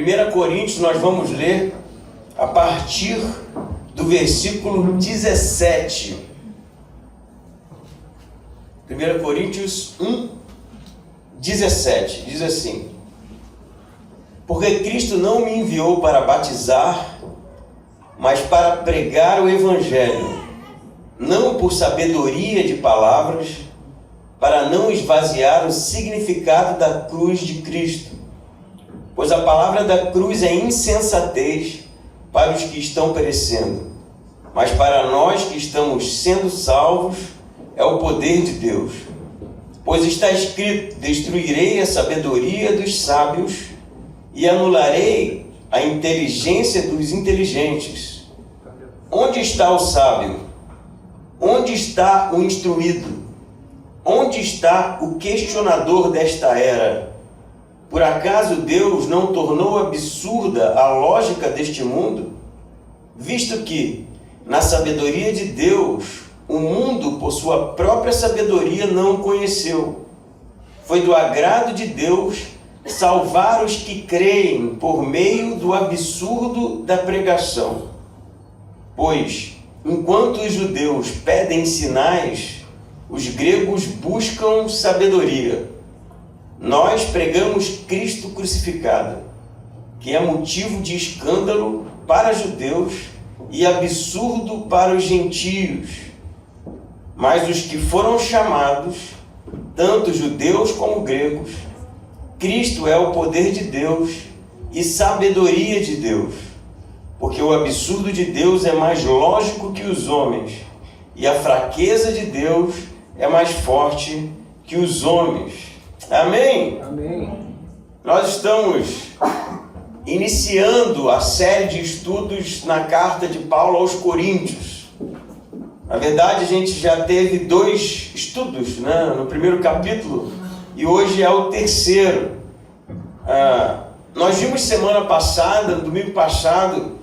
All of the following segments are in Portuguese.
1 Coríntios, nós vamos ler a partir do versículo 17. 1 Coríntios 1, 17, diz assim: porque Cristo não me enviou para batizar, mas para pregar o Evangelho, não por sabedoria de palavras, para não esvaziar o significado da cruz de Cristo. Pois a palavra da cruz é insensatez para os que estão perecendo, mas para nós que estamos sendo salvos é o poder de Deus. Pois está escrito: destruirei a sabedoria dos sábios e anularei a inteligência dos inteligentes. Onde está o sábio? Onde está o instruído? Onde está o questionador desta era? Por acaso Deus não tornou absurda a lógica deste mundo? Visto que, na sabedoria de Deus, o mundo, por sua própria sabedoria, não o conheceu. Foi do agrado de Deus salvar os que creem por meio do absurdo da pregação. Pois, enquanto os judeus pedem sinais, os gregos buscam sabedoria. Nós pregamos Cristo crucificado, que é motivo de escândalo para judeus e absurdo para os gentios. Mas os que foram chamados, tanto judeus como gregos, Cristo é o poder de Deus e sabedoria de Deus, porque o absurdo de Deus é mais lógico que os homens, e a fraqueza de Deus é mais forte que os homens. Amém? Amém. Nós estamos iniciando a série de estudos na carta de Paulo aos Coríntios. Na verdade, a gente já teve 2 estudos, né, no primeiro capítulo, e hoje é o terceiro. Nós vimos semana passada, no domingo passado,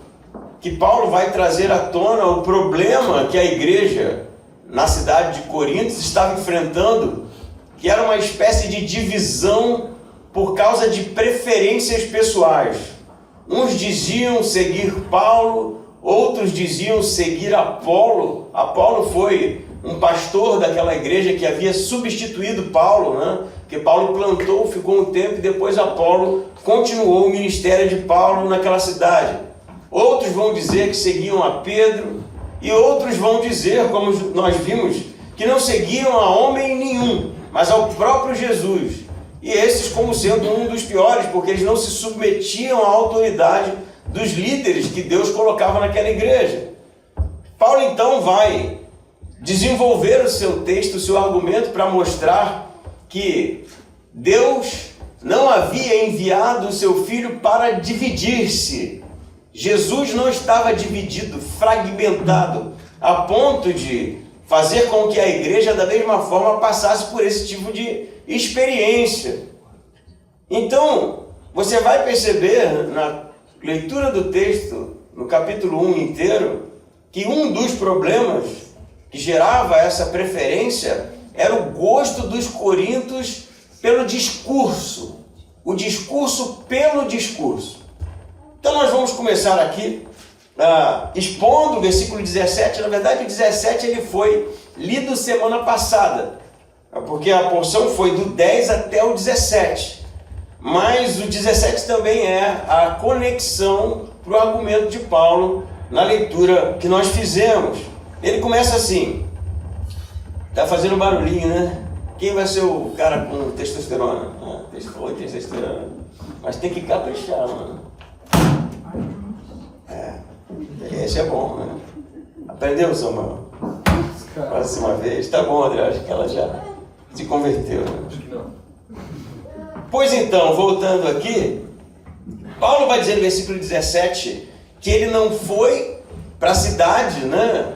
que Paulo vai trazer à tona o problema que a igreja na cidade de Corinto estava enfrentando, que era uma espécie de divisão por causa de preferências pessoais. Uns diziam seguir Paulo, outros diziam seguir Apolo. Apolo foi um pastor daquela igreja que havia substituído Paulo, né? Porque Paulo plantou, ficou um tempo e depois Apolo continuou o ministério de Paulo naquela cidade. Outros vão dizer que seguiam a Pedro e outros vão dizer, como nós vimos, que não seguiam a homem nenhum, mas ao próprio Jesus. E esses como sendo um dos piores, porque eles não se submetiam à autoridade dos líderes que Deus colocava naquela igreja. Paulo então vai desenvolver o seu texto, o seu argumento, para mostrar que Deus não havia enviado o seu Filho para dividir-se. Jesus não estava dividido, fragmentado, a ponto de fazer com que a igreja da mesma forma passasse por esse tipo de experiência. Então, você vai perceber na leitura do texto, no capítulo 1 inteiro, que um dos problemas que gerava essa preferência era o gosto dos coríntios pelo discurso. O discurso pelo discurso. Então nós vamos começar aqui expondo o versículo 17. Na verdade o 17 ele foi lido semana passada, porque a porção foi do 10 até o 17. Mas o 17 também é a conexão para o argumento de Paulo na leitura que nós fizemos. Ele começa assim, tá fazendo barulhinho, né? Quem vai ser o cara com testosterona? Testosterona. Mas tem que caprichar, mano. Esse é bom, né? Aprendeu, Samuel? Próxima vez. Tá bom, André, acho que ela já se converteu, né? Acho que não. Pois então, voltando aqui, Paulo vai dizer no versículo 17 que ele não foi para a cidade, né,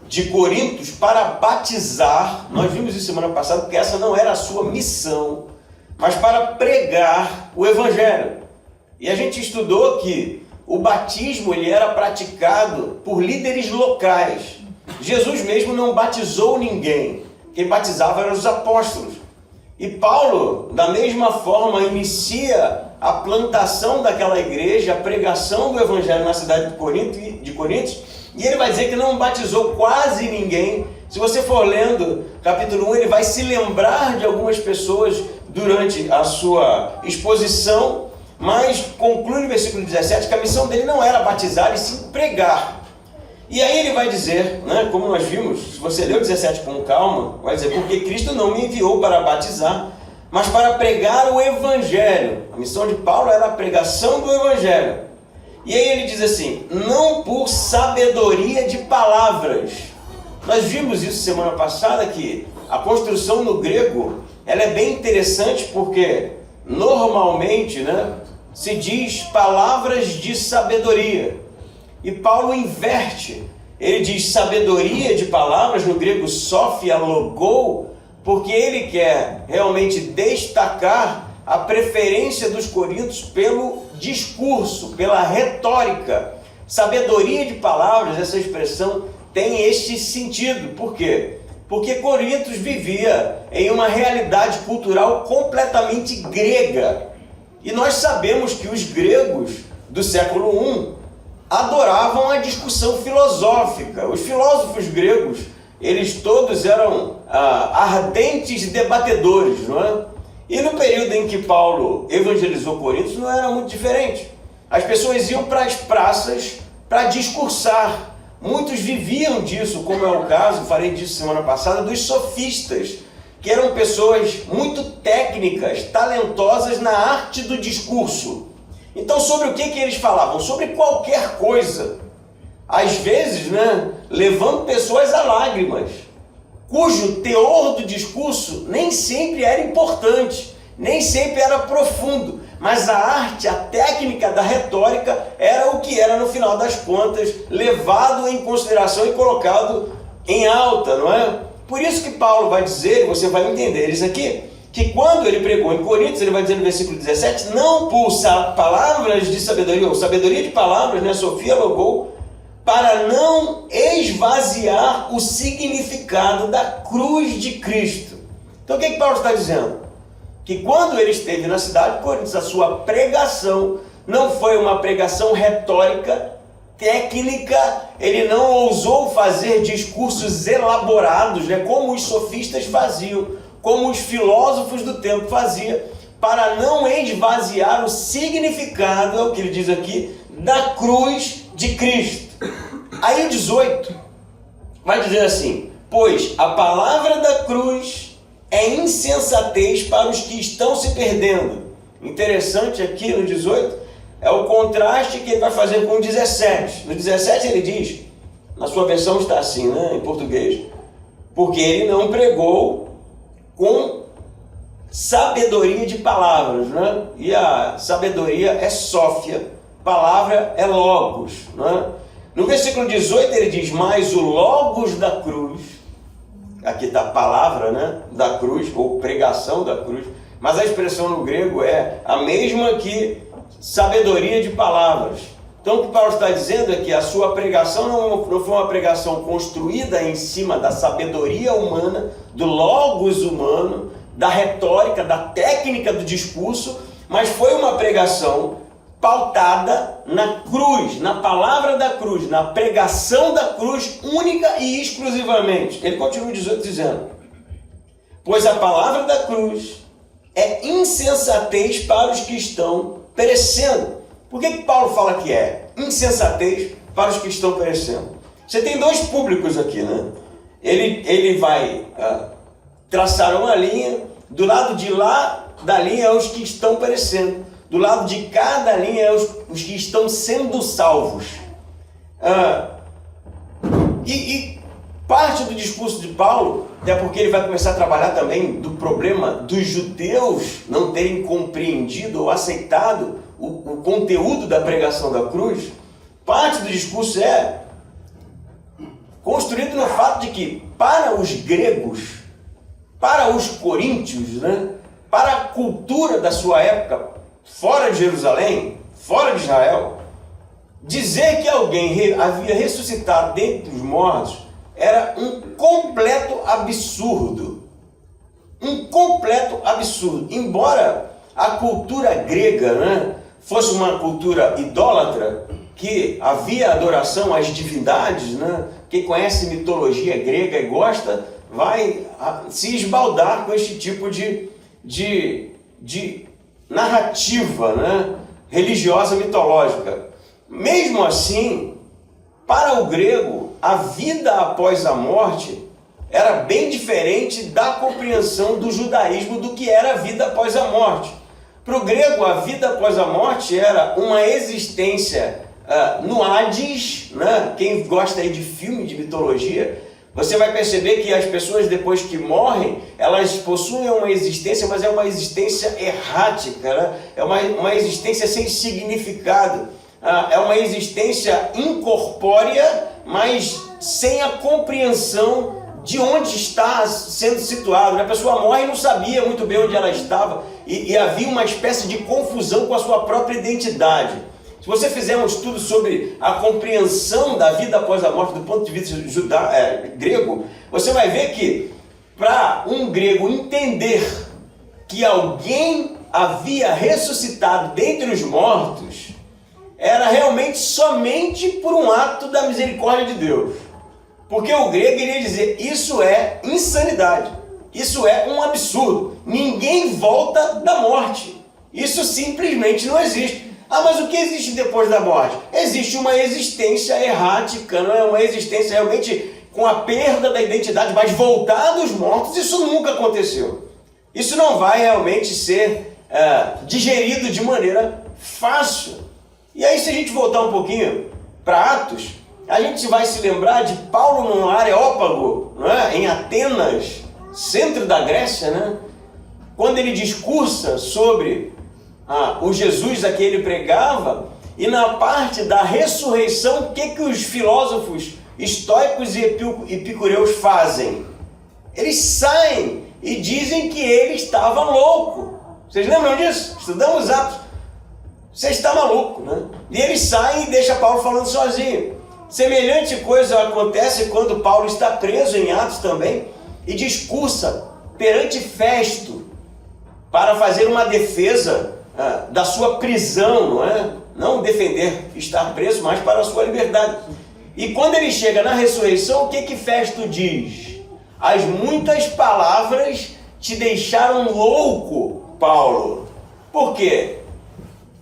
de Corintos para batizar. Nós vimos isso semana passada, porque essa não era a sua missão, mas para pregar o Evangelho. E a gente estudou que o batismo ele era praticado por líderes locais. Jesus mesmo não batizou ninguém. Quem batizava eram os apóstolos. E Paulo, da mesma forma, inicia a plantação daquela igreja, a pregação do evangelho na cidade de Corinto, e ele vai dizer que não batizou quase ninguém. Se você for lendo capítulo 1, ele vai se lembrar de algumas pessoas durante a sua exposição, mas conclui no versículo 17 que a missão dele não era batizar e sim pregar. E aí ele vai dizer, né, como nós vimos, se você leu 17 com calma, vai dizer, porque Cristo não me enviou para batizar, mas para pregar o evangelho. A missão de Paulo era a pregação do evangelho. E aí ele diz assim, não por sabedoria de palavras. Nós vimos isso semana passada, que a construção no grego, ela é bem interessante, porque normalmente, né, se diz palavras de sabedoria. E Paulo inverte, ele diz sabedoria de palavras, no grego sophia logou, porque ele quer realmente destacar a preferência dos coríntios pelo discurso, pela retórica. Sabedoria de palavras, essa expressão tem este sentido. Por quê? Porque Corinto vivia em uma realidade cultural completamente grega. E nós sabemos que os gregos do século I adoravam a discussão filosófica. Os filósofos gregos, eles todos eram ardentes debatedores, não é? E no período em que Paulo evangelizou Corinto, não era muito diferente. As pessoas iam para as praças para discursar. Muitos viviam disso, como é o caso, falei disso semana passada, dos sofistas, que eram pessoas muito técnicas, talentosas na arte do discurso. Então, sobre o que eles falavam? Sobre qualquer coisa. Às vezes, né, levando pessoas a lágrimas, cujo teor do discurso nem sempre era importante, nem sempre era profundo, mas a arte, a técnica da retórica era o que era, no final das contas, levado em consideração e colocado em alta, não é? Por isso que Paulo vai dizer, você vai entender isso aqui, que quando ele pregou em Coríntios, ele vai dizer no versículo 17, não por palavras de sabedoria, ou sabedoria de palavras, né, Sofia logou, para não esvaziar o significado da cruz de Cristo. Então o que Paulo está dizendo? Que quando ele esteve na cidade de Corinto, a sua pregação não foi uma pregação retórica, técnica, ele não ousou fazer discursos elaborados, né, como os sofistas faziam, como os filósofos do tempo faziam, para não esvaziar o significado, é o que ele diz aqui, da cruz de Cristo. Aí o 18 vai dizer assim, pois a palavra da cruz é insensatez para os que estão se perdendo. Interessante aqui no 18, é o contraste que ele vai fazer com o 17. No 17 ele diz, na sua versão está assim, né, em português, porque ele não pregou com sabedoria de palavras, né? E a sabedoria é sófia, palavra é logos, né? No versículo 18 ele diz, mas o logos da cruz, aqui está a palavra, né, da cruz, ou pregação da cruz, mas a expressão no grego é a mesma que sabedoria de palavras. Então o que Paulo está dizendo é que a sua pregação não foi uma pregação construída em cima da sabedoria humana, do logos humano, da retórica, da técnica do discurso, mas foi uma pregação pautada na cruz, na palavra da cruz, na pregação da cruz única e exclusivamente. Ele continua o 18 dizendo, pois a palavra da cruz é insensatez para os que estão perecendo. Por que Paulo fala que é insensatez para os que estão perecendo? Você tem dois públicos aqui, né? Ele vai traçar uma linha, do lado de lá da linha é os que estão perecendo, do lado de cada linha é os que estão sendo salvos. E parte do discurso de Paulo, até porque ele vai começar a trabalhar também do problema dos judeus não terem compreendido ou aceitado o conteúdo da pregação da cruz, parte do discurso é construído no fato de que para os gregos, para os coríntios, né, para a cultura da sua época, fora de Jerusalém, fora de Israel, dizer que alguém havia ressuscitado dentre os mortos era um completo absurdo. um completo absurdo. Embora a cultura grega, né, fosse uma cultura idólatra, que havia adoração às divindades, né? Quem conhece mitologia grega e gosta, vai se esbaldar com este tipo de narrativa, né, religiosa mitológica. Mesmo assim, para o grego, a vida após a morte era bem diferente da compreensão do judaísmo do que era a vida após a morte. Para o grego, a vida após a morte era uma existência no Hades, né? Quem gosta aí de filme, de mitologia, você vai perceber que as pessoas, depois que morrem, elas possuem uma existência, mas é uma existência errática, né? É uma existência sem significado, é uma existência incorpórea, mas sem a compreensão de onde está sendo situado. A pessoa morre e não sabia muito bem onde ela estava, e havia uma espécie de confusão com a sua própria identidade. Se você fizer um estudo sobre a compreensão da vida após a morte do ponto de vista grego, você vai ver que para um grego entender que alguém havia ressuscitado dentre os mortos, era realmente somente por um ato da misericórdia de Deus. Porque o grego iria dizer, isso é insanidade, isso é um absurdo, ninguém volta da morte, isso simplesmente não existe. Mas o que existe depois da morte? Existe uma existência errática, não é uma existência realmente com a perda da identidade, mas voltar dos mortos, isso nunca aconteceu. Isso não vai realmente ser digerido de maneira fácil. E aí, se a gente voltar um pouquinho para Atos, a gente vai se lembrar de Paulo no Areópago, não é? Em Atenas, centro da Grécia, né? Quando ele discursa sobre o Jesus a que ele pregava, e na parte da ressurreição, o que os filósofos estoicos e epicureus fazem? Eles saem e dizem que ele estava louco. Vocês lembram disso? Estudamos Atos. Você está maluco, né? E eles saem e deixam Paulo falando sozinho. Semelhante coisa acontece quando Paulo está preso em Atos também e discursa perante Festo para fazer uma defesa da sua prisão, não é? Não defender estar preso, mas para a sua liberdade. E quando ele chega na ressurreição, o que Festo diz? As muitas palavras te deixaram louco, Paulo. Por quê?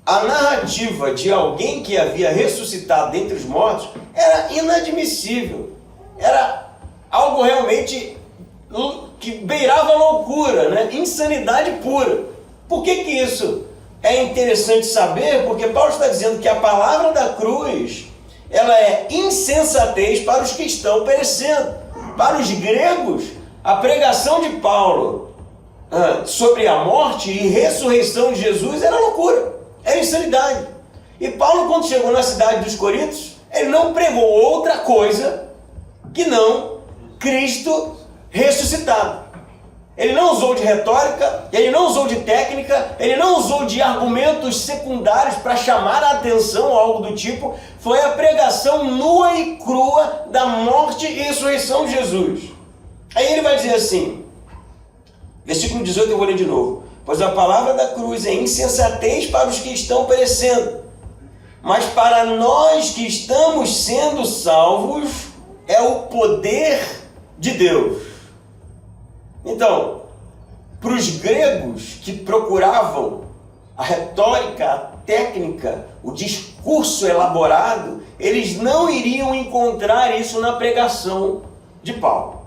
A narrativa de alguém que havia ressuscitado dentre os mortos era inadmissível. Era algo realmente que beirava loucura, né? Insanidade pura. Por que isso é interessante saber? Porque Paulo está dizendo que a palavra da cruz, ela é insensatez para os que estão perecendo. Para os gregos, a pregação de Paulo sobre a morte e ressurreição de Jesus era loucura. Era insanidade. E Paulo, quando chegou na cidade dos Coríntios, ele não pregou outra coisa que não Cristo ressuscitado. Ele não usou de retórica, ele não usou de técnica, ele não usou de argumentos secundários para chamar a atenção ou algo do tipo. Foi a pregação nua e crua da morte e ressurreição de Jesus. Aí ele vai dizer assim, versículo 18, eu vou ler de novo. Pois a palavra da cruz é insensatez para os que estão perecendo, mas para nós que estamos sendo salvos, é o poder de Deus. Então, para os gregos que procuravam a retórica, a técnica, o discurso elaborado, eles não iriam encontrar isso na pregação de Paulo.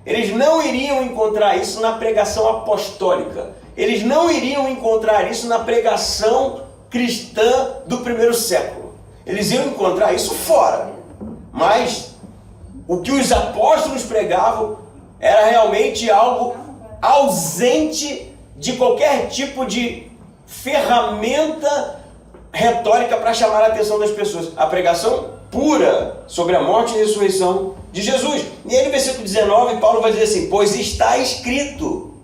Eles não iriam encontrar isso na pregação apostólica. Eles não iriam encontrar isso na pregação cristã do primeiro século. Eles iam encontrar isso fora. Mas o que os apóstolos pregavam era realmente algo ausente de qualquer tipo de ferramenta retórica para chamar a atenção das pessoas. A pregação pura sobre a morte e a ressurreição de Jesus. E aí no versículo 19, Paulo vai dizer assim, pois está escrito,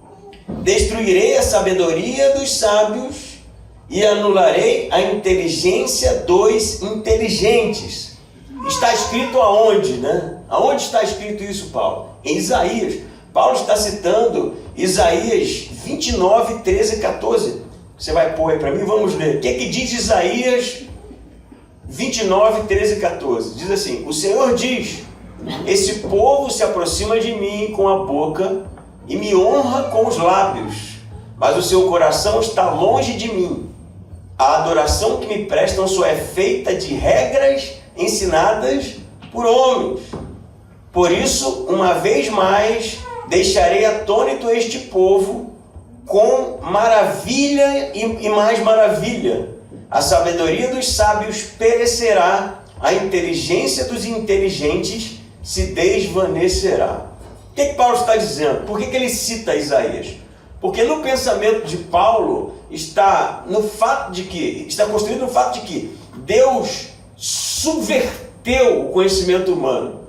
destruirei a sabedoria dos sábios e anularei a inteligência dos inteligentes. Está escrito aonde, né? Aonde está escrito isso, Paulo? Em Isaías. Paulo está citando Isaías 29, 13 e 14. Você vai pôr aí para mim, vamos ler. O que é que diz Isaías 29, 13 e 14? Diz assim: o Senhor diz: esse povo se aproxima de mim com a boca e me honra com os lábios, mas o seu coração está longe de mim. A adoração que me prestam só é feita de regras ensinadas por homens. Por isso, uma vez mais, deixarei atônito este povo com maravilha e mais maravilha. A sabedoria dos sábios perecerá, a inteligência dos inteligentes se desvanecerá. O que Paulo está dizendo? Por que ele cita Isaías? Porque no pensamento de Paulo está construído no fato de que Deus subverteu o conhecimento humano.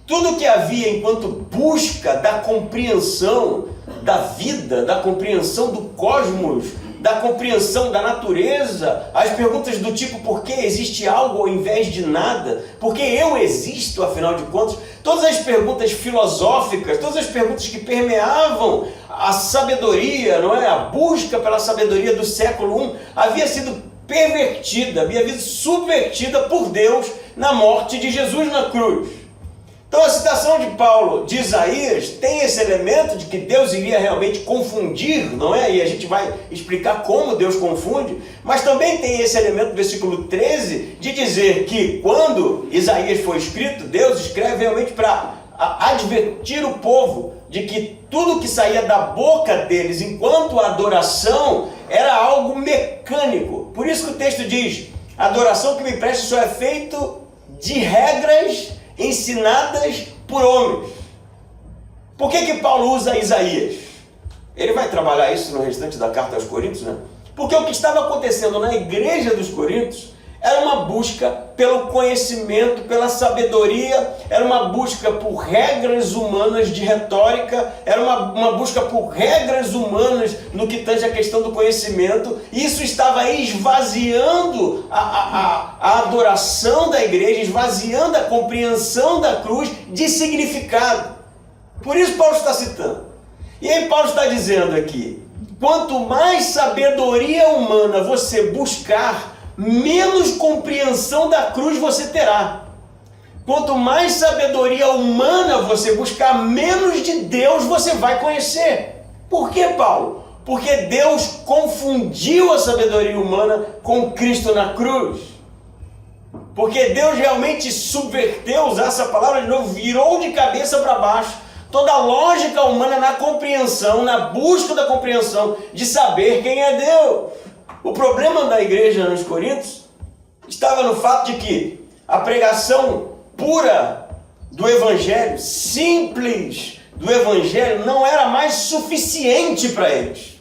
Tudo que havia enquanto busca da compreensão da vida, da compreensão do cosmos, da compreensão da natureza, as perguntas do tipo: por que existe algo ao invés de nada? Por que eu existo, afinal de contas? Todas as perguntas filosóficas, todas as perguntas que permeavam a sabedoria, não é? A busca pela sabedoria do século I havia sido pervertida, havia sido subvertida por Deus na morte de Jesus na cruz. Então a citação de Paulo de Isaías tem esse elemento de que Deus iria realmente confundir, não é? E a gente vai explicar como Deus confunde, mas também tem esse elemento do versículo 13 de dizer que quando Isaías foi escrito, Deus escreve realmente para advertir o povo de que tudo que saía da boca deles enquanto adoração era algo mecânico. Por isso que o texto diz: a adoração que me presta só é feito de regras ensinadas por homens. Por que Paulo usa Isaías? Ele vai trabalhar isso no restante da carta aos Coríntios, né? Porque o que estava acontecendo na igreja dos Coríntios era uma busca pelo conhecimento, pela sabedoria, era uma busca por regras humanas de retórica, era uma busca por regras humanas no que tange a questão do conhecimento, e isso estava esvaziando a adoração da igreja, esvaziando a compreensão da cruz de significado. Por isso Paulo está citando. E aí Paulo está dizendo aqui: quanto mais sabedoria humana você buscar, menos compreensão da cruz você terá. Quanto mais sabedoria humana você buscar, menos de Deus você vai conhecer. Por que, Paulo? Porque Deus confundiu a sabedoria humana com Cristo na cruz. Porque Deus realmente subverteu, usar essa palavra de novo, virou de cabeça para baixo toda a lógica humana na compreensão, na busca da compreensão de saber quem é Deus. O problema da igreja nos Coríntios estava no fato de que a pregação pura do Evangelho, simples do Evangelho, não era mais suficiente para eles.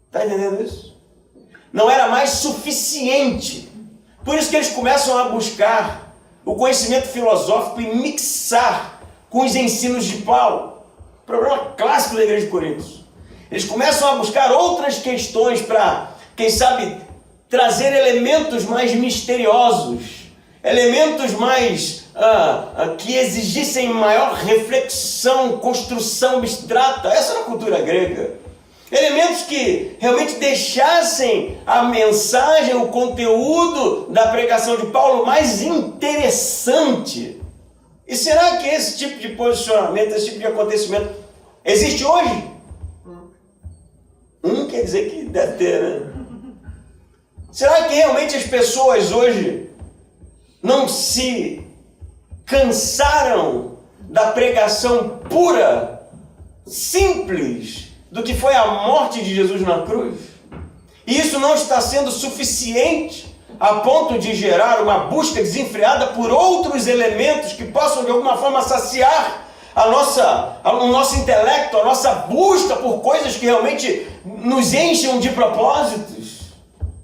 Está entendendo isso? Não era mais suficiente. Por isso que eles começam a buscar o conhecimento filosófico e mixar com os ensinos de Paulo. Problema clássico da igreja de Coríntios. Eles começam a buscar outras questões para, quem sabe, trazer elementos mais misteriosos, elementos mais que exigissem maior reflexão, construção abstrata. Essa era a cultura grega. Elementos que realmente deixassem a mensagem, o conteúdo da pregação de Paulo mais interessante. E será que esse tipo de posicionamento, esse tipo de acontecimento existe hoje? Quer dizer que deve ter, né? Será que realmente as pessoas hoje não se cansaram da pregação pura, simples, do que foi a morte de Jesus na cruz? E isso não está sendo suficiente a ponto de gerar uma busca desenfreada por outros elementos que possam de alguma forma saciar o nosso intelecto, a nossa busca por coisas que realmente nos enchem de propósitos?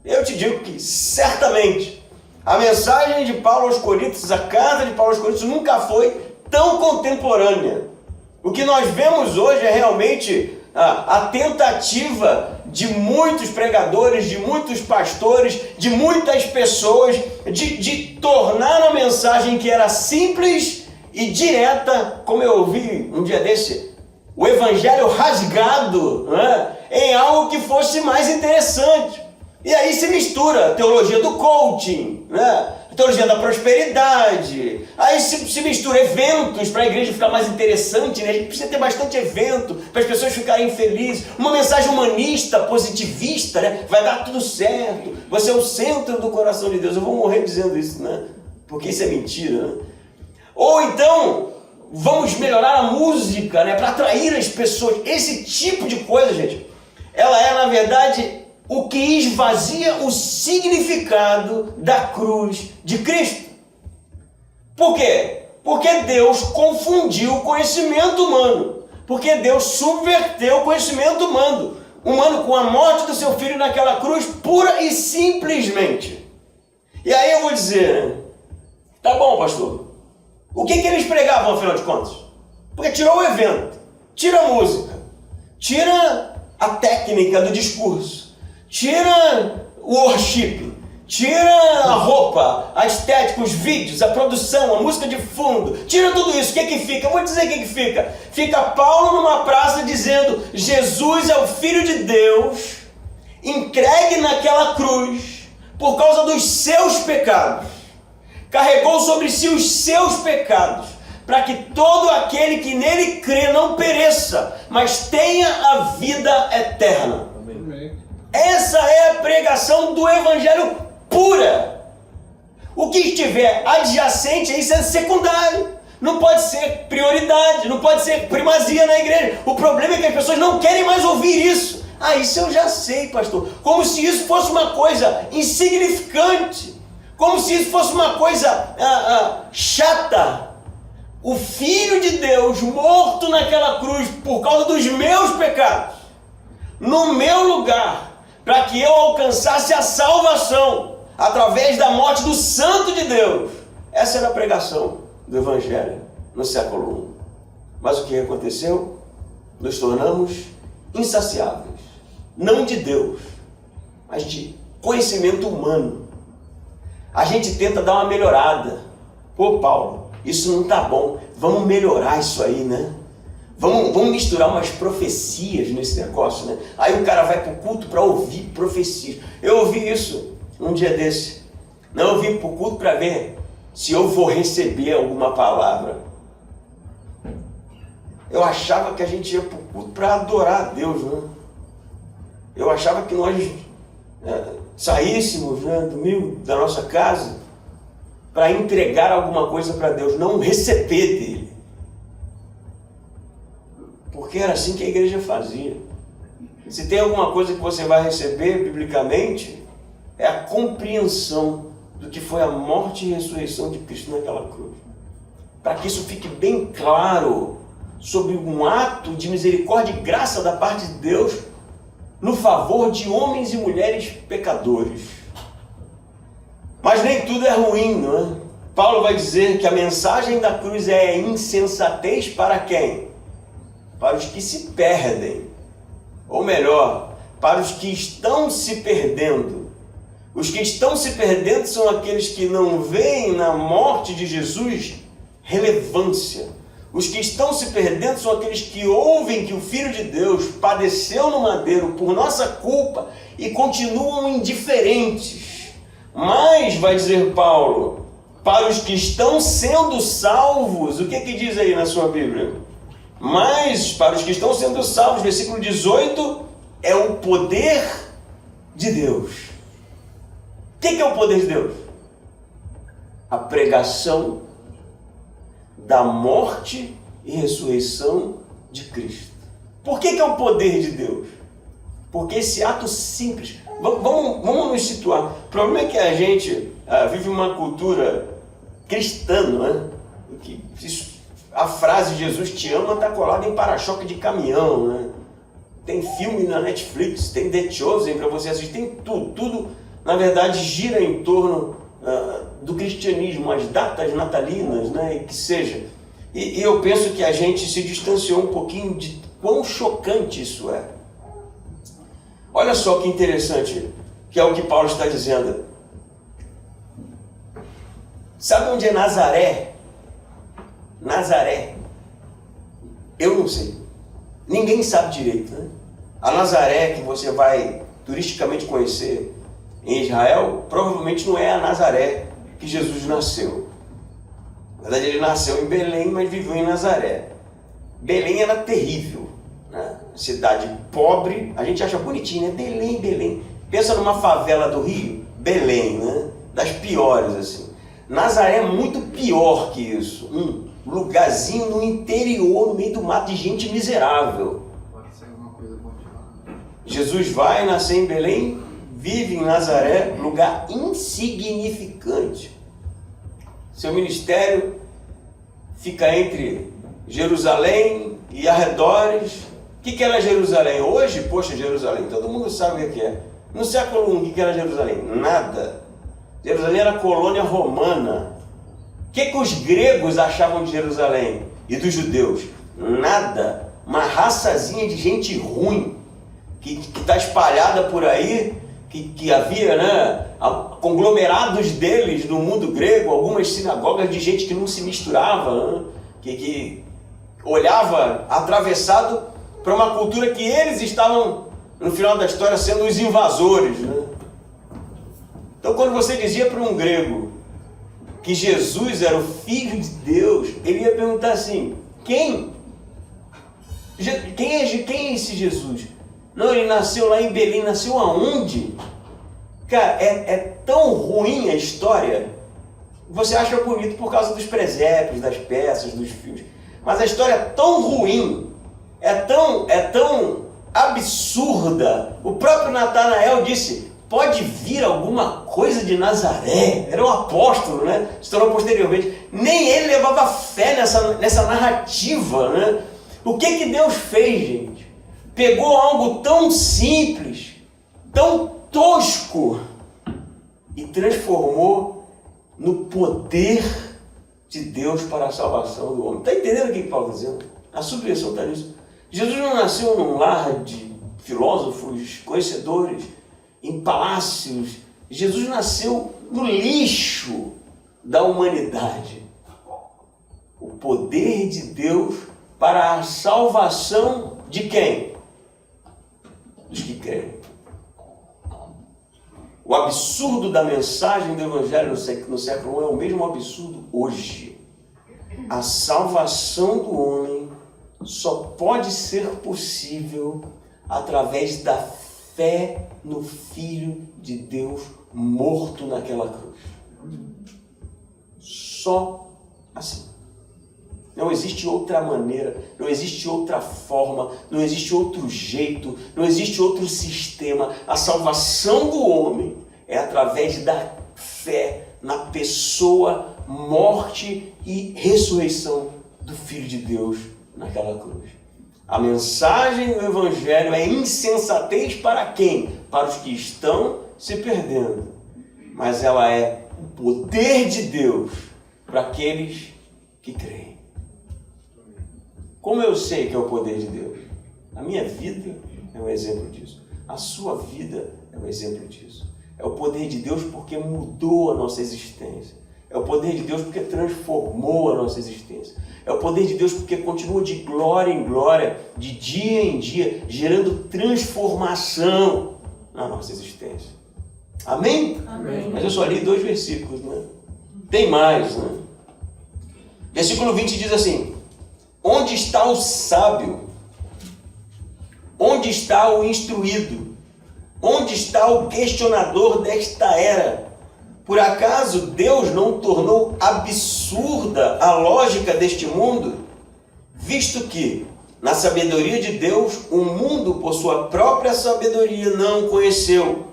Eu te digo que certamente a mensagem de Paulo aos Coríntios, a carta de Paulo aos Coríntios, nunca foi tão contemporânea. O que nós vemos hoje é realmente a tentativa de muitos pregadores, de muitos pastores, de muitas pessoas, de tornar a mensagem que era simples e direta, como eu ouvi um dia desse, o evangelho rasgado, né, em algo que fosse mais interessante. E aí se mistura a teologia do coaching, né, a teologia da prosperidade, aí se mistura eventos para a igreja ficar mais interessante, né? A gente precisa ter bastante evento para as pessoas ficarem felizes, uma mensagem humanista, positivista, né? Vai dar tudo certo, você é o centro do coração de Deus. Eu vou morrer dizendo isso, né? Porque isso é mentira, né? Ou então, vamos melhorar a música, né? Para atrair as pessoas. Esse tipo de coisa, gente, ela é, na verdade, o que esvazia o significado da cruz de Cristo. Por quê? Porque Deus confundiu o conhecimento humano. Porque Deus subverteu o conhecimento humano com a morte do seu filho naquela cruz, pura e simplesmente. E aí eu vou dizer, tá bom, pastor, o que eles pregavam, afinal de contas? Porque tirou o evento, tira a música, tira a técnica do discurso, tira o worship, tira a roupa, a estética, os vídeos, a produção, a música de fundo, tira tudo isso, o que fica? Eu vou dizer o que fica. Fica Paulo numa praça dizendo, Jesus é o Filho de Deus, entregue naquela cruz, por causa dos seus pecados. Carregou sobre si os seus pecados, para que todo aquele que nele crê não pereça, mas tenha a vida eterna. Amém. Essa é a pregação do evangelho pura. O que estiver adjacente a isso é secundário, não pode ser prioridade, não pode ser primazia na igreja. O problema é que as pessoas não querem mais ouvir isso. Ah, isso eu já sei, pastor. Como se isso fosse uma coisa insignificante, como se isso fosse uma coisa chata. O Filho de Deus morto naquela cruz por causa dos meus pecados, no meu lugar, para que eu alcançasse a salvação através da morte do Santo de Deus. Essa era a pregação do Evangelho no século I. Mas o que aconteceu? Nos tornamos insaciáveis, não de Deus, mas de conhecimento humano. A gente tenta dar uma melhorada. Pô, Paulo, isso não tá bom, vamos melhorar isso aí, né? Vamos misturar umas profecias nesse negócio, né? Aí o cara vai pro culto para ouvir profecias. Eu ouvi isso um dia desse. Não, eu vim pro culto para ver se eu vou receber alguma palavra. Eu achava que a gente ia pro culto para adorar a Deus, né? Eu achava que nós saíssemos, né, domingo da nossa casa para entregar alguma coisa para Deus, não receber dele. Porque era assim que a igreja fazia. Se tem alguma coisa que você vai receber biblicamente, é a compreensão do que foi a morte e ressurreição de Cristo naquela cruz. Para que isso fique bem claro sobre um ato de misericórdia e graça da parte de Deus no favor de homens e mulheres pecadores. Mas nem tudo é ruim, não é? Paulo vai dizer que a mensagem da cruz é insensatez para quem? Para os que se perdem. Ou melhor, para os que estão se perdendo. Os que estão se perdendo são aqueles que não veem na morte de Jesus relevância. Os que estão se perdendo são aqueles que ouvem que o Filho de Deus padeceu no madeiro por nossa culpa e continuam indiferentes. Mas, vai dizer Paulo, para os que estão sendo salvos, o que diz aí na sua Bíblia? Mas, para os que estão sendo salvos, versículo 18, é o poder de Deus. O que é o poder de Deus? A pregação da morte e ressurreição de Cristo. Por que é o poder de Deus? Porque esse ato simples... Vamos nos situar. O problema é que a gente vive uma cultura cristã, não é? A frase Jesus te ama está colada em para-choque de caminhão, né? Tem filme na Netflix, tem The Chosen para você assistir, tem tudo na verdade gira em torno do cristianismo, as datas natalinas, né? E que seja. E eu penso que a gente se distanciou um pouquinho de quão chocante isso é. Olha só que interessante, que é o que Paulo está dizendo. Sabe onde é Nazaré? Nazaré. Eu não sei. Ninguém sabe direito, né? A Nazaré que você vai turisticamente conhecer em Israel, provavelmente não é a Nazaré que Jesus nasceu. Na verdade, ele nasceu em Belém, mas viveu em Nazaré. Belém era terrível, né? Cidade pobre, a gente acha bonitinho, né? Belém, Belém. Pensa numa favela do Rio, Belém, né? Das piores, assim. Nazaré é muito pior que isso. Um lugarzinho no interior, no meio do mato, de gente miserável. Jesus vai nascer em Belém, vive em Nazaré, lugar insignificante. Seu ministério fica entre Jerusalém e arredores. O que era Jerusalém? Hoje, poxa, Jerusalém, todo mundo sabe o que é. No século I, o que era Jerusalém? Nada. Jerusalém era colônia romana. O que os gregos achavam de Jerusalém e dos judeus? Nada. Uma raçazinha de gente ruim que está espalhada por aí, que havia, né, conglomerados deles no mundo grego, algumas sinagogas de gente que não se misturava, né, que olhava atravessado para uma cultura que eles estavam, no final da história, sendo os invasores, né? Então, quando você dizia para um grego que Jesus era o Filho de Deus, ele ia perguntar assim: quem é esse Jesus? Não, ele nasceu lá em Belém. Nasceu aonde? Cara, é tão ruim a história. Você acha bonito por causa dos presépios, das peças, dos filmes. Mas a história é tão ruim, é tão absurda. O próprio Natanael disse: pode vir alguma coisa de Nazaré. Era um apóstolo, né? Se tornou posteriormente. Nem ele levava fé nessa narrativa, né? O que Deus fez, gente? Pegou algo tão simples, tão tosco, e transformou no poder de Deus para a salvação do homem. Está entendendo o que Paulo está dizendo? A subversão está nisso. Jesus não nasceu num lar de filósofos, conhecedores, em palácios. Jesus nasceu no lixo da humanidade. O poder de Deus para a salvação de quem? Dos que creem. O absurdo da mensagem do Evangelho no século I é o mesmo absurdo hoje. A salvação do homem só pode ser possível através da fé no Filho de Deus morto naquela cruz. Só assim. Não existe outra maneira, não existe outra forma, não existe outro jeito, não existe outro sistema. A salvação do homem é através da fé na pessoa, morte e ressurreição do Filho de Deus naquela cruz. A mensagem do Evangelho é insensatez para quem? Para os que estão se perdendo. Mas ela é o poder de Deus para aqueles que creem. Como eu sei que é o poder de Deus? A minha vida é um exemplo disso. A sua vida é um exemplo disso. É o poder de Deus porque mudou a nossa existência. É o poder de Deus porque transformou a nossa existência. É o poder de Deus porque continua de glória em glória, de dia em dia, gerando transformação na nossa existência. Amém? Amém. Mas eu só li 2 versículos, né? Tem mais, né? Versículo 20 diz assim: onde está o sábio? Onde está o instruído? Onde está o questionador desta era? Por acaso Deus não tornou absurda a lógica deste mundo? Visto que, na sabedoria de Deus, o mundo, por sua própria sabedoria, não conheceu.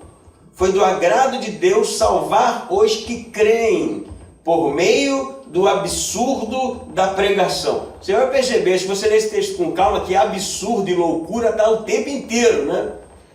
Foi do agrado de Deus salvar os que creem, por meio do absurdo da pregação. Você vai perceber, se você ler esse texto com calma, que absurdo e loucura está o tempo inteiro, né?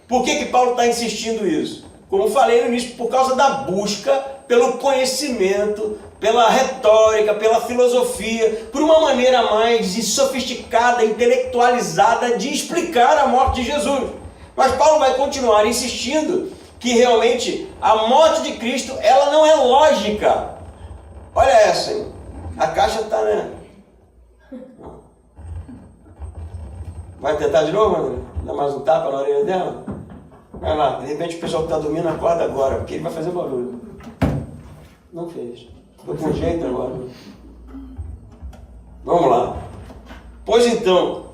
Por que Paulo está insistindo isso? Como falei no início, por causa da busca pelo conhecimento, pela retórica, pela filosofia, por uma maneira mais sofisticada, intelectualizada de explicar a morte de Jesus. Mas Paulo vai continuar insistindo que realmente a morte de Cristo, ela não é lógica. Olha essa, hein? A caixa está, né? Vai tentar de novo, André? Dá mais um tapa na orelha dela? Vai lá, de repente o pessoal que está dormindo acorda agora, porque ele vai fazer barulho. Não fez. Ficou com jeito agora. Vamos lá. Pois então,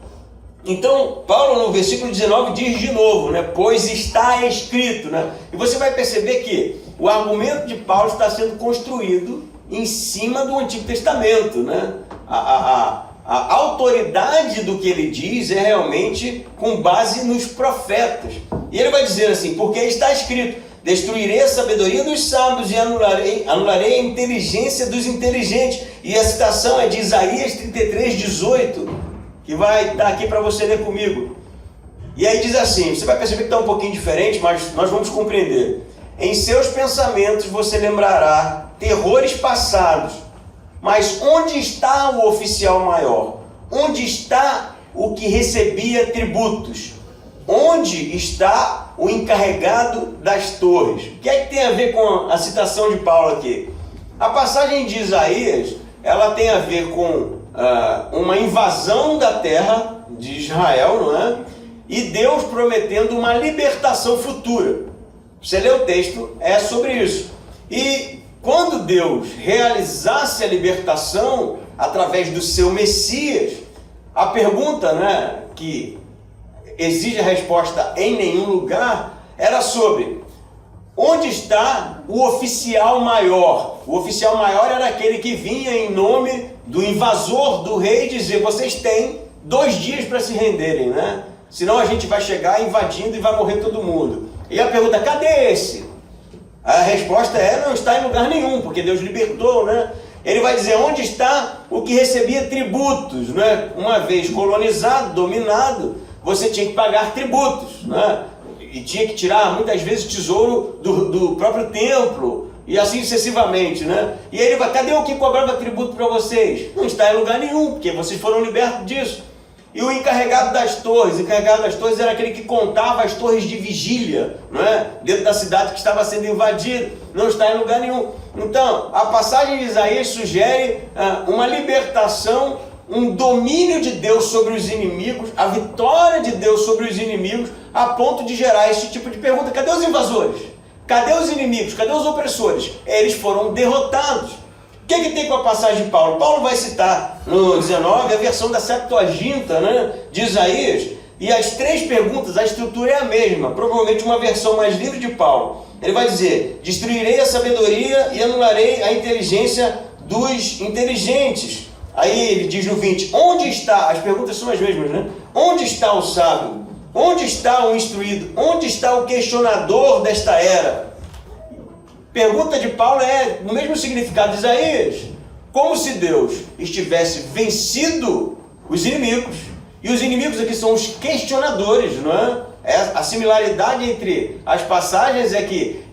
Paulo no versículo 19 diz de novo, né? Pois está escrito, né? E você vai perceber que o argumento de Paulo está sendo construído em cima do Antigo Testamento, né? A autoridade do que ele diz é realmente com base nos profetas. E ele vai dizer assim, porque está escrito, destruirei a sabedoria dos sábios e anularei a inteligência dos inteligentes. E a citação é de Isaías 33:18, que vai estar aqui para você ler comigo. E aí diz assim, você vai perceber que está um pouquinho diferente, mas nós vamos compreender. Em seus pensamentos você lembrará terrores passados, mas onde está o oficial maior? Onde está o que recebia tributos? Onde está o encarregado das torres? O que é que tem a ver com a citação de Paulo aqui? A passagem de Isaías, ela tem a ver com uma invasão da terra de Israel, não é? E Deus prometendo uma libertação futura. Você lê o texto, é sobre isso. E quando Deus realizasse a libertação através do seu Messias, a pergunta, né, que exige a resposta em nenhum lugar, era sobre onde está o oficial maior. O oficial maior era aquele que vinha em nome do invasor, do rei, dizer, vocês têm 2 dias para se renderem, né? Senão a gente vai chegar invadindo e vai morrer todo mundo. E a pergunta, cadê esse? A resposta é, não está em lugar nenhum, porque Deus libertou, né? Ele vai dizer, onde está o que recebia tributos, né? Uma vez colonizado, dominado, você tinha que pagar tributos, né? E tinha que tirar, muitas vezes, tesouro do próprio templo, e assim sucessivamente, né? E ele vai, cadê o que cobrava tributo para vocês? Não está em lugar nenhum, porque vocês foram libertos disso. E o encarregado das torres era aquele que contava as torres de vigília, não é? Dentro da cidade que estava sendo invadida, não está em lugar nenhum. Então, a passagem de Isaías sugere uma libertação, um domínio de Deus sobre os inimigos, a vitória de Deus sobre os inimigos, a ponto de gerar esse tipo de pergunta, cadê os invasores? Cadê os inimigos? Cadê os opressores? Eles foram derrotados. O que tem com a passagem de Paulo? Paulo vai citar no 19 a versão da Septuaginta, né, de Isaías, e as 3 perguntas, a estrutura é a mesma, provavelmente uma versão mais livre de Paulo. Ele vai dizer, destruirei a sabedoria e anularei a inteligência dos inteligentes. Aí ele diz no 20, onde está, as perguntas são as mesmas, né? Onde está o sábio? Onde está o instruído? Onde está o questionador desta era? Pergunta de Paulo é no mesmo significado de Isaías, como se Deus estivesse vencido os inimigos, e os inimigos aqui são os questionadores, não é? A similaridade entre as passagens é que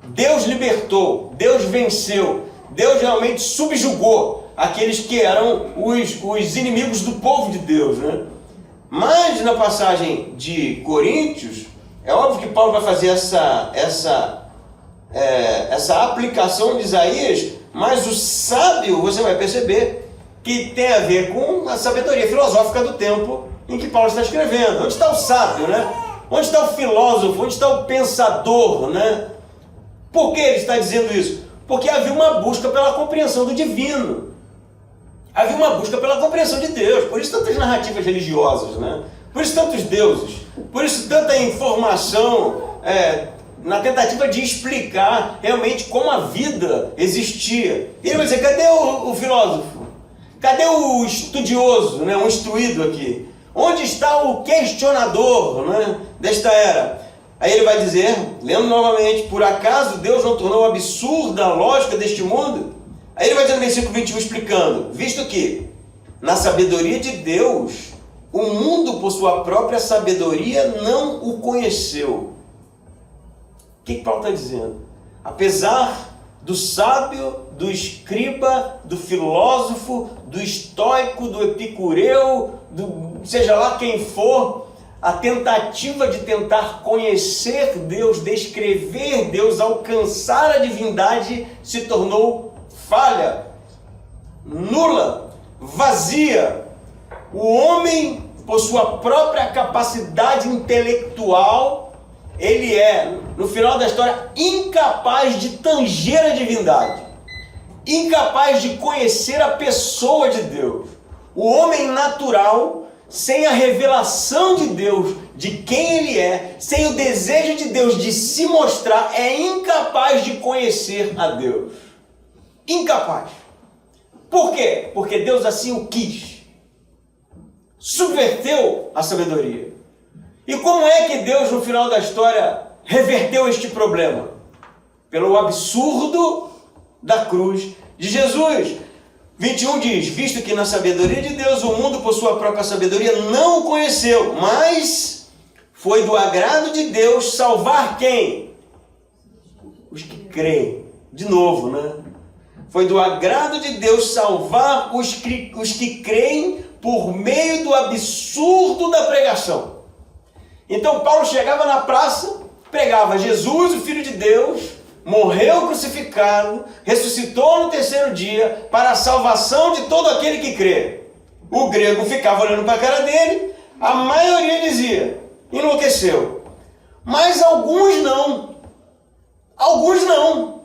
Deus libertou, Deus venceu, Deus realmente subjugou aqueles que eram os inimigos do povo de Deus, né? Mas na passagem de Coríntios, é óbvio que Paulo vai fazer essa aplicação de Isaías, mas o sábio, você vai perceber que tem a ver com a sabedoria filosófica do tempo em que Paulo está escrevendo. Onde está o sábio, né? Onde está o filósofo? Onde está o pensador, né? Por que ele está dizendo isso? Porque havia uma busca pela compreensão do divino. Havia uma busca pela compreensão de Deus. Por isso tantas narrativas religiosas, né? Por isso tantos deuses. Por isso tanta informação na tentativa de explicar realmente como a vida existia. E ele vai dizer, cadê o filósofo? Cadê o estudioso, né? Um instruído aqui? Onde está o questionador, né, desta era? Aí ele vai dizer, lendo novamente, por acaso Deus não tornou absurda a lógica deste mundo? Aí ele vai dizer no versículo 21 explicando, visto que na sabedoria de Deus, o mundo por sua própria sabedoria não o conheceu. O que Paulo está dizendo? Apesar do sábio, do escriba, do filósofo, do estoico, do epicureu, seja lá quem for, a tentativa de tentar conhecer Deus, descrever Deus, alcançar a divindade, se tornou falha, nula, vazia. O homem por sua própria capacidade intelectual, ele é, no final da história, incapaz de tanger a divindade, incapaz de conhecer a pessoa de Deus. O homem natural, sem a revelação de Deus, de quem ele é, sem o desejo de Deus de se mostrar, é incapaz de conhecer a Deus. Incapaz. Por quê? Porque Deus assim o quis. Subverteu a sabedoria. E como é que Deus, no final da história, reverteu este problema? Pelo absurdo da cruz de Jesus. 21 diz: visto que na sabedoria de Deus o mundo por sua própria sabedoria não o conheceu, mas foi do agrado de Deus salvar quem? Os que creem. De novo, né? Foi do agrado de Deus salvar os que creem por meio do absurdo da pregação. Então Paulo chegava na praça, pregava Jesus, o Filho de Deus, morreu crucificado, ressuscitou no terceiro dia para a salvação de todo aquele que crê. O grego ficava olhando para a cara dele, a maioria dizia, enlouqueceu. Mas alguns não. Alguns não.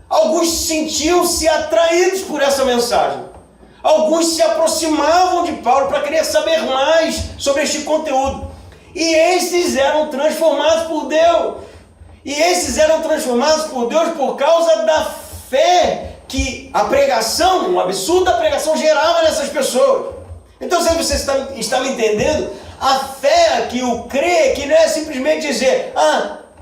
Alguns sentiam-se atraídos por essa mensagem. Alguns se aproximavam de Paulo para querer saber mais sobre este conteúdo. E esses eram transformados por Deus. E esses eram transformados por Deus por causa da fé que a pregação, o absurdo da pregação gerava nessas pessoas. Então, se você está me entendendo, a fé que o crê, que não é simplesmente dizer,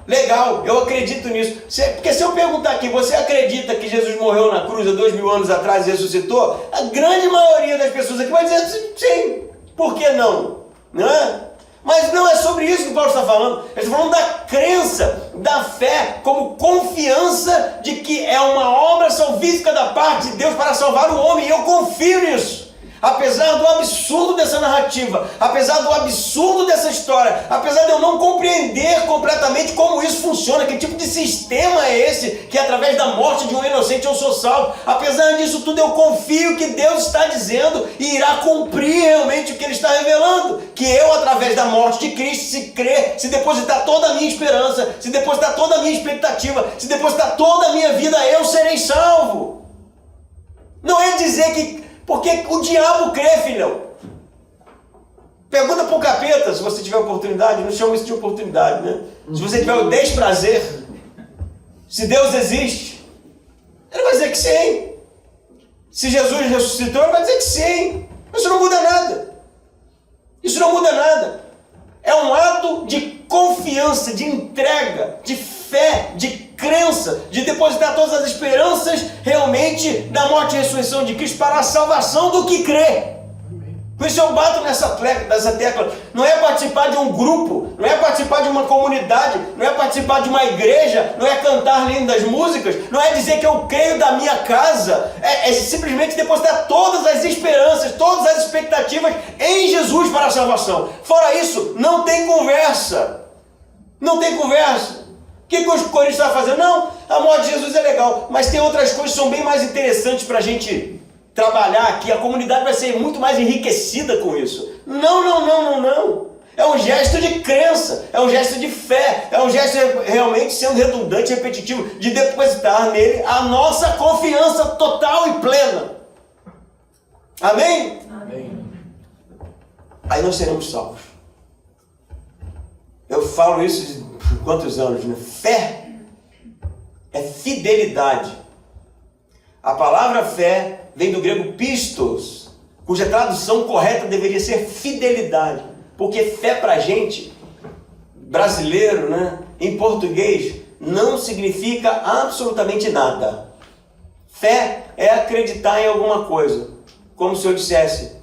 legal, eu acredito nisso. Porque se eu perguntar aqui, você acredita que Jesus morreu na cruz há 2000 anos atrás e ressuscitou? A grande maioria das pessoas aqui vai dizer sim. Por que não? Não é? Mas não é sobre isso que Paulo está falando. Ele está falando da crença, da fé, como confiança de que é uma obra salvífica da parte de Deus para salvar o homem. E eu confio nisso. Apesar do absurdo dessa narrativa, apesar do absurdo dessa história, apesar de eu não compreender completamente como isso funciona, que tipo de sistema é esse, que através da morte de um inocente eu sou salvo, apesar disso tudo eu confio que Deus está dizendo e irá cumprir realmente o que Ele está revelando, que eu através da morte de Cristo, se crer, se depositar toda a minha esperança, se depositar toda a minha expectativa, se depositar toda a minha vida, eu serei salvo. Não é dizer que porque o diabo crê, filhão. Pergunta para o capeta, se você tiver oportunidade, não chamo isso de oportunidade, né? Se você tiver o desprazer, se Deus existe, ele vai dizer que sim. Se Jesus ressuscitou, ele vai dizer que sim. Isso não muda nada. Isso não muda nada. É um ato de confiança, de entrega, de fé, de crença, de depositar todas as esperanças realmente da morte e ressurreição de Cristo para a salvação do que crê. Por isso eu bato nessa tecla. Não é participar de um grupo, não é participar de uma comunidade, não é participar de uma igreja, não é cantar lindas músicas, não é dizer que eu creio da minha casa, é simplesmente depositar todas as esperanças, todas as expectativas em Jesus para a salvação. Fora isso, não tem conversa. Não tem conversa. O que os coríntios estão fazendo? Não, a morte de Jesus é legal, mas tem outras coisas que são bem mais interessantes para a gente trabalhar aqui. A comunidade vai ser muito mais enriquecida com isso. Não. É um gesto de crença, é um gesto de fé, é um gesto realmente sendo redundante, repetitivo, de depositar nele a nossa confiança total e plena. Amém? Amém. Aí nós seremos salvos. Eu falo isso de quantos anos, né? Fé é fidelidade. A palavra fé vem do grego pistos, cuja tradução correta deveria ser fidelidade. Porque fé pra gente, brasileiro, né? Em português, não significa absolutamente nada. Fé é acreditar em alguma coisa. Como se eu dissesse,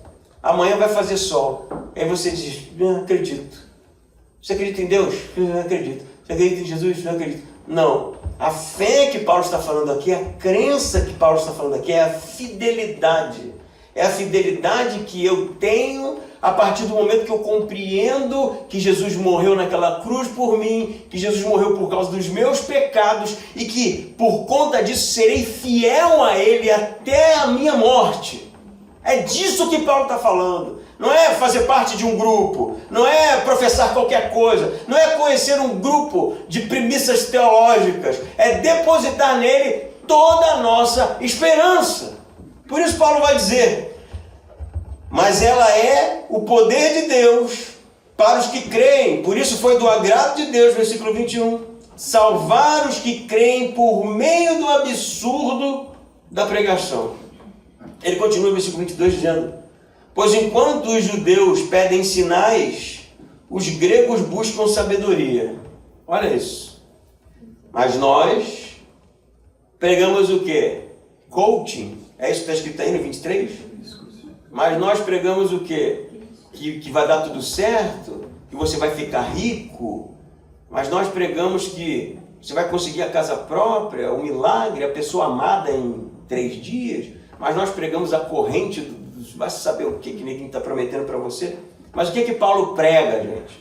amanhã vai fazer sol. Aí você diz, não acredito. Você acredita em Deus? Não acredito. Você acredita em Jesus? Não acredito. Não. A fé que Paulo está falando aqui, a crença que Paulo está falando aqui é a fidelidade. É a fidelidade que eu tenho a partir do momento que eu compreendo que Jesus morreu naquela cruz por mim, que Jesus morreu por causa dos meus pecados e que por conta disso serei fiel a Ele até a minha morte. É disso que Paulo está falando. não é fazer parte de um grupo, não é professar qualquer coisa, não é conhecer um grupo de premissas teológicas, é depositar nele toda a nossa esperança. Por isso Paulo vai dizer, mas ela é o poder de Deus para os que creem, por isso foi do agrado de Deus, versículo 21, salvar os que creem por meio do absurdo da pregação. Ele continua no versículo 22 dizendo, pois enquanto os judeus pedem sinais, os gregos buscam sabedoria. Olha isso. Mas nós pregamos o quê? Coaching. É isso que está escrito aí no 23? Mas nós pregamos o quê? Que vai dar tudo certo, que você vai ficar rico. Mas nós pregamos que você vai conseguir a casa própria, o milagre, a pessoa amada em 3 dias. Mas nós pregamos a corrente, vai saber o que ninguém está prometendo para você. Mas o que Paulo prega, gente?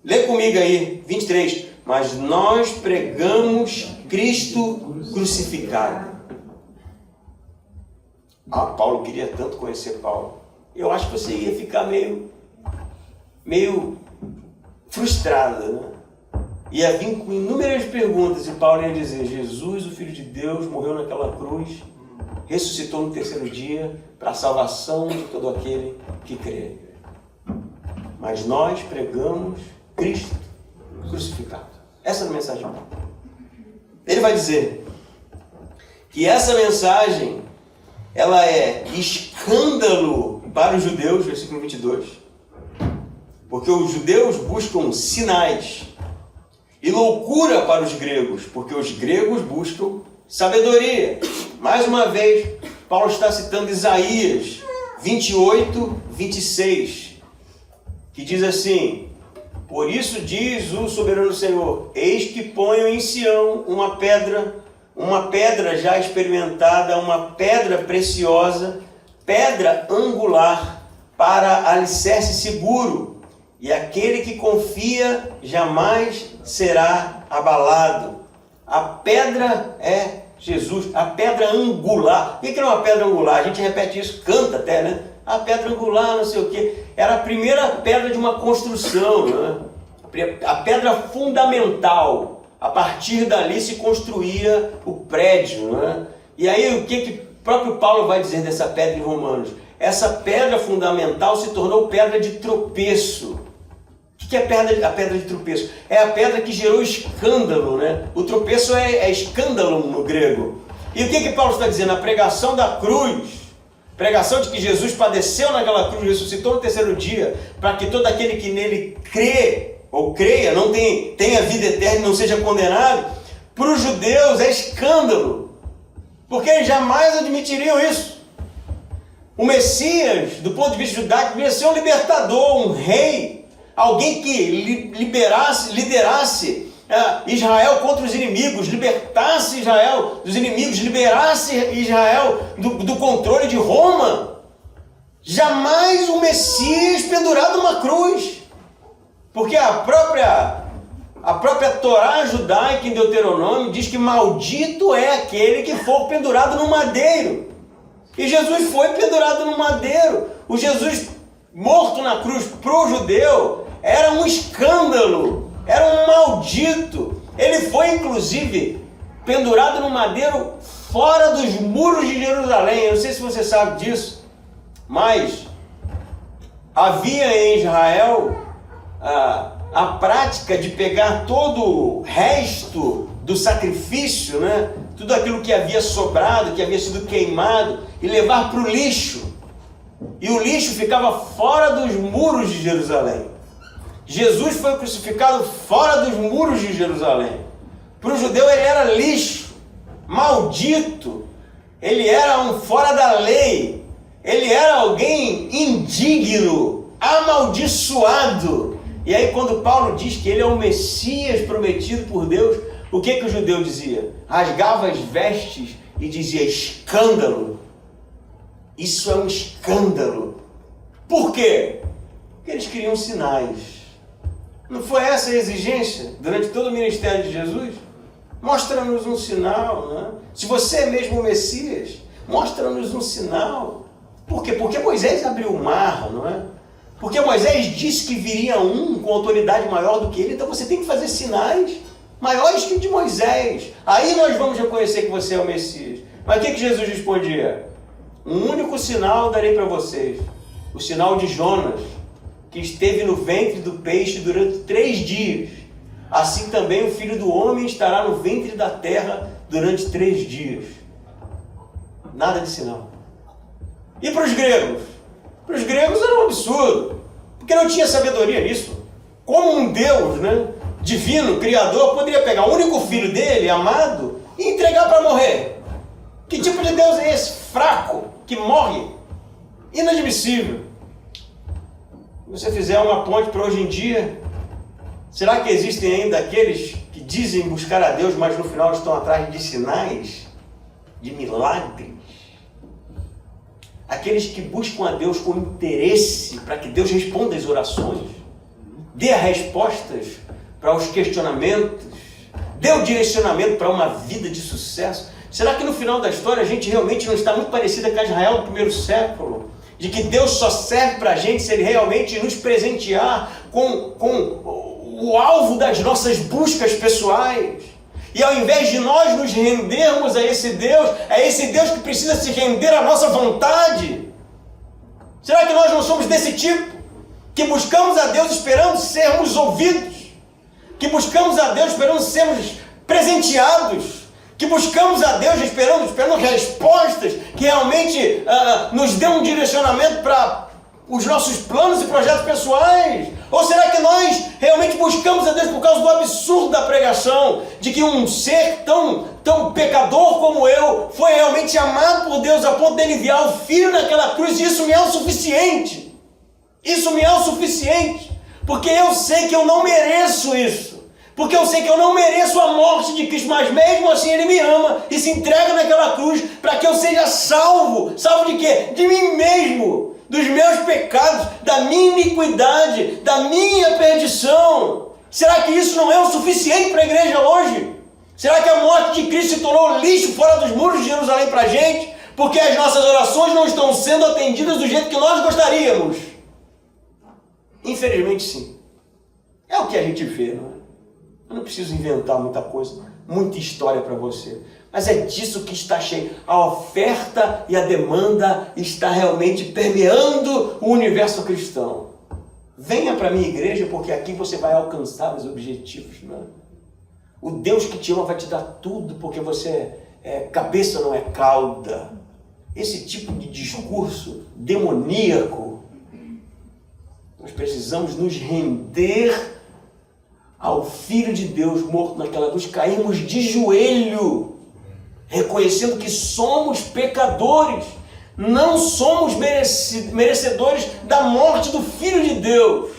Lê comigo aí, 23. Mas nós pregamos Cristo crucificado. Ah, Paulo queria tanto conhecer Paulo. Eu acho que você ia ficar meio frustrado, né? Ia vir com inúmeras perguntas e Paulo ia dizer, Jesus, o Filho de Deus, morreu naquela cruz, ressuscitou no 3º dia para a salvação de todo aquele que crê. Mas nós pregamos Cristo crucificado. Essa é a mensagem de Paulo. Ele vai dizer que essa mensagem ela é escândalo para os judeus, versículo 22, porque os judeus buscam sinais, e loucura para os gregos, porque os gregos buscam sabedoria. Mais uma vez, Paulo está citando Isaías 28, 26, que diz assim, por isso diz o soberano Senhor, eis que ponho em Sião uma pedra já experimentada, uma pedra preciosa, pedra angular para alicerce seguro, e aquele que confia jamais será abalado. A pedra é Jesus, a pedra angular. O que é uma pedra angular? A gente repete isso, canta até, né? A pedra angular, não sei o quê. Era a primeira pedra de uma construção, né? A pedra fundamental. A partir dali se construía o prédio, né? E aí o que o próprio Paulo vai dizer dessa pedra em Romanos? Essa pedra fundamental se tornou pedra de tropeço. O que é a pedra de tropeço? É a pedra que gerou escândalo, né? O tropeço é escândalo no grego. E o que Paulo está dizendo? A pregação da cruz, pregação de que Jesus padeceu naquela cruz, ressuscitou no 3º dia, para que todo aquele que nele crê, ou creia, não tenha vida eterna e não seja condenado, para os judeus é escândalo, porque eles jamais admitiriam isso. O Messias, do ponto de vista judaico, devia ser um libertador, um rei, alguém que liderasse Israel contra os inimigos, libertasse Israel dos inimigos, liberasse Israel do controle de Roma. Jamais o Messias pendurado numa cruz. Porque a própria Torá judaica em Deuteronômio diz que maldito é aquele que for pendurado no madeiro. E Jesus foi pendurado no madeiro. O Jesus morto na cruz para o judeu era um escândalo, era um maldito. Ele foi inclusive pendurado no madeiro fora dos muros de Jerusalém. Eu não sei se você sabe disso, mas havia em Israel a prática de pegar todo o resto do sacrifício, né? Tudo aquilo que havia sobrado, que havia sido queimado, e levar para o lixo. E o lixo ficava fora dos muros de Jerusalém. Jesus foi crucificado fora dos muros de Jerusalém. Para o judeu ele era lixo, maldito, ele era um fora da lei, ele era alguém indigno, amaldiçoado. E aí quando Paulo diz que ele é o Messias prometido por Deus, o que o judeu dizia? Rasgava as vestes e dizia escândalo. Isso é um escândalo. Por quê? Porque eles queriam sinais. Não foi essa a exigência durante todo o ministério de Jesus? Mostra-nos um sinal, né? Se você é mesmo o Messias, mostra-nos um sinal. Por quê? Porque Moisés abriu o mar, não é? Porque Moisés disse que viria um com autoridade maior do que ele, então você tem que fazer sinais maiores que o de Moisés. Aí nós vamos reconhecer que você é o Messias. Mas o que Jesus respondia? Um único sinal darei para vocês. O sinal de Jonas, que esteve no ventre do peixe durante 3 dias. Assim também o Filho do Homem estará no ventre da terra durante 3 dias. Nada de sinal. E para os gregos? Para os gregos era um absurdo, porque não tinha sabedoria nisso. Como um Deus, né, divino, criador, poderia pegar o único filho dele, amado, e entregar para morrer? Que tipo de Deus é esse? Fraco, que morre? Inadmissível. Se você fizer uma ponte para hoje em dia, será que existem ainda aqueles que dizem buscar a Deus, mas no final estão atrás de sinais, de milagres? Aqueles que buscam a Deus com interesse para que Deus responda às orações, dê respostas para os questionamentos, dê o direcionamento para uma vida de sucesso. Será que no final da história a gente realmente não está muito parecida com a Israel do primeiro século? De que Deus só serve para a gente se Ele realmente nos presentear com o alvo das nossas buscas pessoais. E ao invés de nós nos rendermos a esse Deus, é esse Deus que precisa se render à nossa vontade. Será que nós não somos desse tipo? Que buscamos a Deus esperando sermos ouvidos? Que buscamos a Deus esperando sermos presenteados? Que buscamos a Deus esperando respostas que realmente nos dê um direcionamento para os nossos planos e projetos pessoais? Ou será que nós realmente buscamos a Deus por causa do absurdo da pregação, de que um ser tão pecador como eu foi realmente amado por Deus a ponto de Ele enviar o Filho naquela cruz, e isso me é o suficiente? Isso me é o suficiente, porque eu sei que eu não mereço isso. Porque eu sei que eu não mereço a morte de Cristo, mas mesmo assim Ele me ama e se entrega naquela cruz para que eu seja salvo. Salvo de quê? De mim mesmo, dos meus pecados, da minha iniquidade, da minha perdição. Será que isso não é o suficiente para a igreja hoje? Será que a morte de Cristo se tornou lixo fora dos muros de Jerusalém para a gente? Porque as nossas orações não estão sendo atendidas do jeito que nós gostaríamos? Infelizmente sim. É o que a gente vê, não é? Eu não preciso inventar muita coisa, muita história para você. Mas é disso que está cheio. A oferta e a demanda está realmente permeando o universo cristão. Venha para a minha igreja, porque aqui você vai alcançar os objetivos. Né? O Deus que te ama vai te dar tudo, porque você é cabeça, não é cauda. Esse tipo de discurso demoníaco, nós precisamos nos render ao Filho de Deus morto naquela cruz, caímos de joelho, reconhecendo que somos pecadores, não somos merecedores da morte do Filho de Deus.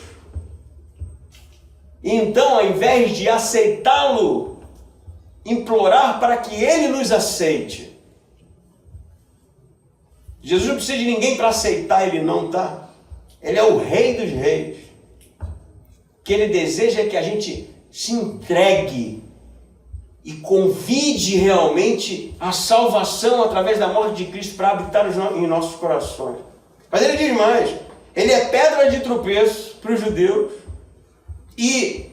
E então, ao invés de aceitá-lo, implorar para que Ele nos aceite. Jesus não precisa de ninguém para aceitar Ele não, tá? Ele é o Rei dos Reis. O que Ele deseja é que a gente se entregue e convide realmente a salvação através da morte de Cristo para habitar em nossos corações. Mas Ele diz mais, Ele é pedra de tropeço para os judeus e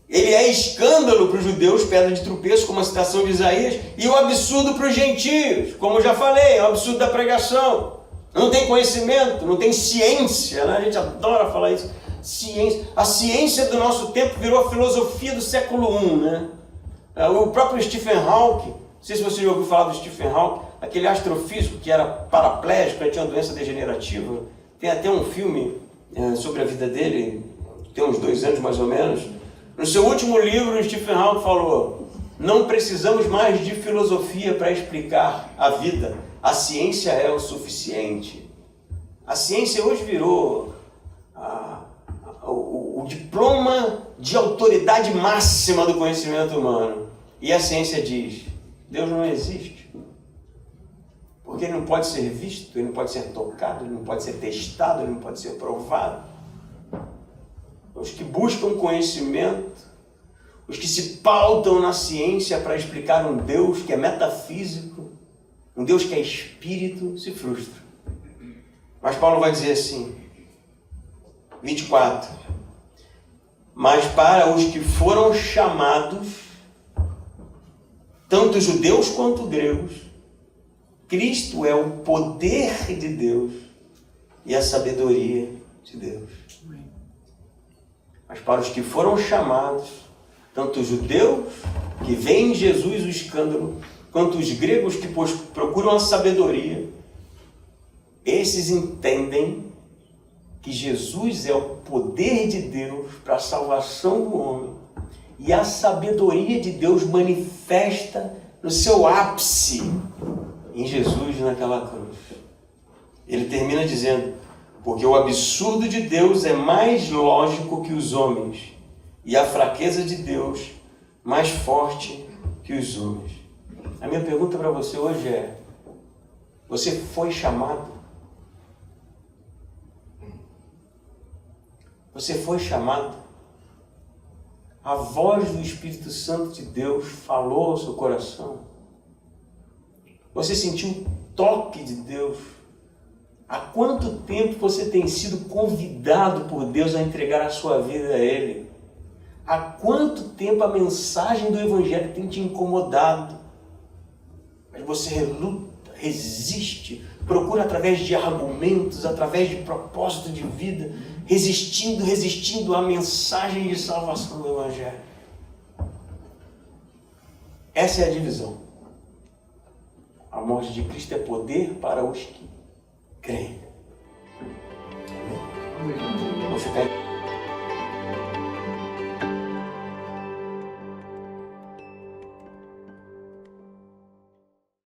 Ele é escândalo para os judeus, pedra de tropeço, como a citação de Isaías, e o absurdo para os gentios, como eu já falei, é o absurdo da pregação. Não tem conhecimento, não tem ciência, né? A gente adora falar isso. Ciência. A ciência do nosso tempo virou a filosofia do século I, né? O próprio Stephen Hawking, não sei se você já ouviu falar do Stephen Hawking, aquele astrofísico que era paraplégico, tinha uma doença degenerativa. Tem até um filme sobre a vida dele, tem uns 2 anos mais ou menos. No seu último livro, o Stephen Hawking falou: não precisamos mais de filosofia para explicar a vida, a ciência é o suficiente. A ciência hoje virou o diploma de autoridade máxima do conhecimento humano. E a ciência diz: Deus não existe. Porque Ele não pode ser visto, Ele não pode ser tocado, Ele não pode ser testado, Ele não pode ser provado. Os que buscam conhecimento, os que se pautam na ciência para explicar um Deus que é metafísico, um Deus que é espírito, se frustram. Mas Paulo vai dizer assim, 24. Mas para os que foram chamados, tanto judeus quanto gregos, Cristo é o poder de Deus e a sabedoria de Deus. Mas para os que foram chamados, tanto os judeus, que veem em Jesus o escândalo, quanto os gregos que procuram a sabedoria, esses entendem que Jesus é o poder de Deus para a salvação do homem e a sabedoria de Deus manifesta no seu ápice em Jesus naquela cruz. Ele termina dizendo, porque o absurdo de Deus é mais lógico que os homens e a fraqueza de Deus mais forte que os homens. A minha pergunta para você hoje é, você foi chamado? Você foi chamado? A voz do Espírito Santo de Deus falou ao seu coração? Você sentiu o toque de Deus? Há quanto tempo você tem sido convidado por Deus a entregar a sua vida a Ele? Há quanto tempo a mensagem do Evangelho tem te incomodado? Mas você reluta, resiste, procura através de argumentos, através de propósito de vida, resistindo à mensagem de salvação do Evangelho. Essa é a divisão. A morte de Cristo é poder para os que creem.